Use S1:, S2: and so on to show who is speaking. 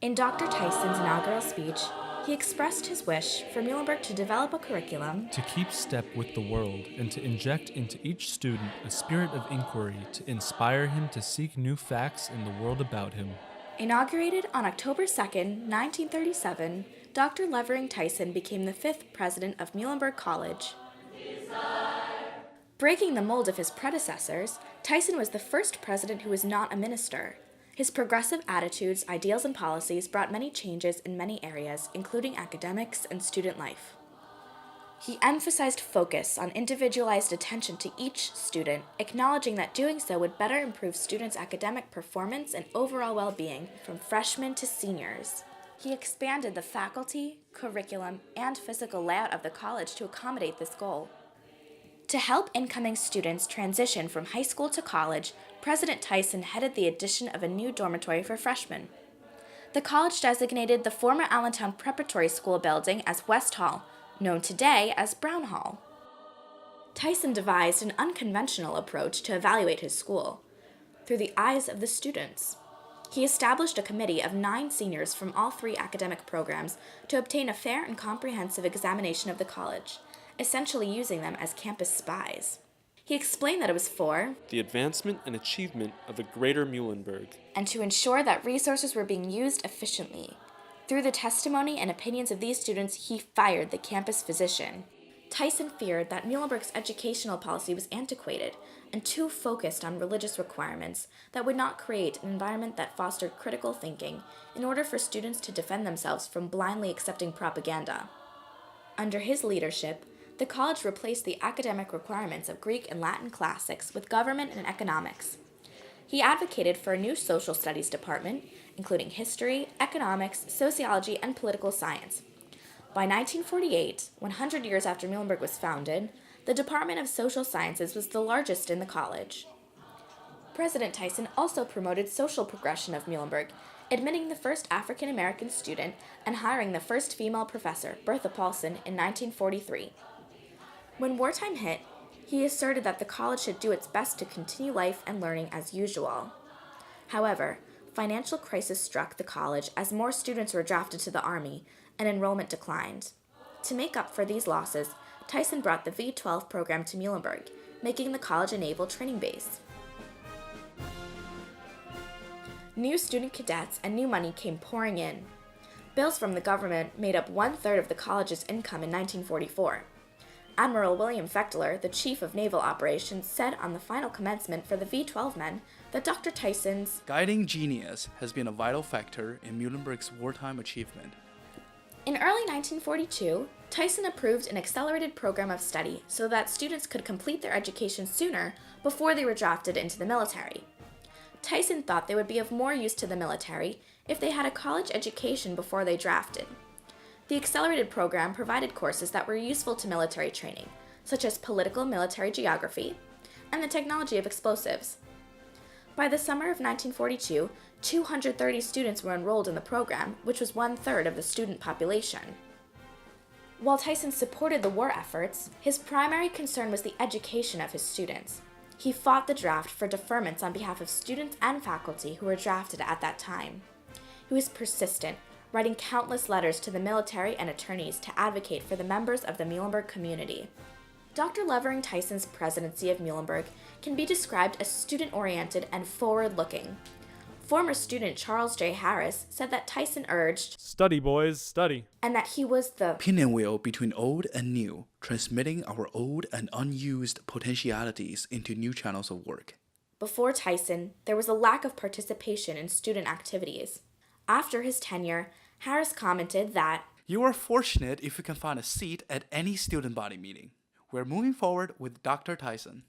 S1: In Dr. Tyson's inaugural speech, he expressed his wish for Muhlenberg to develop a curriculum
S2: to keep step with the world and to inject into each student a spirit of inquiry to inspire him to seek new facts in the world about him.
S1: Inaugurated on October 2nd, 1937, Dr. Levering Tyson became the fifth president of Muhlenberg College. Breaking the mold of his predecessors, Tyson was the first president who was not a minister. His progressive attitudes, ideals, and policies brought many changes in many areas, including academics and student life. He emphasized focus on individualized attention to each student, acknowledging that doing so would better improve students' academic performance and overall well-being from freshmen to seniors. He expanded the faculty, curriculum, and physical layout of the college to accommodate this goal. To help incoming students transition from high school to college, President Tyson headed the addition of a new dormitory for freshmen. The college designated the former Allentown Preparatory School building as West Hall, known today as Brown Hall. Tyson devised an unconventional approach to evaluate his school, through the eyes of the students. He established a committee of 9 seniors from all 3 academic programs to obtain a fair and comprehensive examination of the college, essentially using them as campus spies. He explained that it was for
S3: the advancement and achievement of the greater Muhlenberg,
S1: and to ensure that resources were being used efficiently. Through the testimony and opinions of these students, he fired the campus physician. Tyson feared that Muhlenberg's educational policy was antiquated and too focused on religious requirements that would not create an environment that fostered critical thinking in order for students to defend themselves from blindly accepting propaganda. Under his leadership, the college replaced the academic requirements of Greek and Latin classics with government and economics. He advocated for a new social studies department, including history, economics, sociology, and political science. By 1948, 100 years after Muhlenberg was founded, the Department of Social Sciences was the largest in the college. President Tyson also promoted social progression of Muhlenberg, admitting the first African American student and hiring the first female professor, Bertha Paulson, in 1943. When wartime hit, he asserted that the college should do its best to continue life and learning as usual. However, financial crisis struck the college as more students were drafted to the Army and enrollment declined. To make up for these losses, Tyson brought the V-12 program to Muhlenberg, making the college a naval training base. New student cadets and new money came pouring in. Bills from the government made up 1/3 of the college's income in 1944. Admiral William Fechtler, the chief of naval operations, said on the final commencement for the V-12 men that Dr. Tyson's
S4: guiding genius has been a vital factor in Muhlenberg's wartime achievement.
S1: In early 1942, Tyson approved an accelerated program of study so that students could complete their education sooner before they were drafted into the military. Tyson thought they would be of more use to the military if they had a college education before they drafted. The accelerated program provided courses that were useful to military training, such as political military geography and the technology of explosives. By the summer of 1942, 230 students were enrolled in the program, which was 1/3 of the student population. While Tyson supported the war efforts, his primary concern was the education of his students. He fought the draft for deferments on behalf of students and faculty who were drafted at that time. He was persistent, writing countless letters to the military and attorneys to advocate for the members of the Muhlenberg community. Dr. Levering Tyson's presidency of Muhlenberg can be described as student-oriented and forward-looking. Former student Charles J. Harris said that Tyson urged,
S2: "Study, boys, study,"
S1: and that he was the
S4: pinwheel between old and new, transmitting our old and unused potentialities into new channels of work.
S1: Before Tyson, there was a lack of participation in student activities. After his tenure, Harris commented that,
S4: "You are fortunate if you can find a seat at any student body meeting. We're moving forward with Dr. Tyson."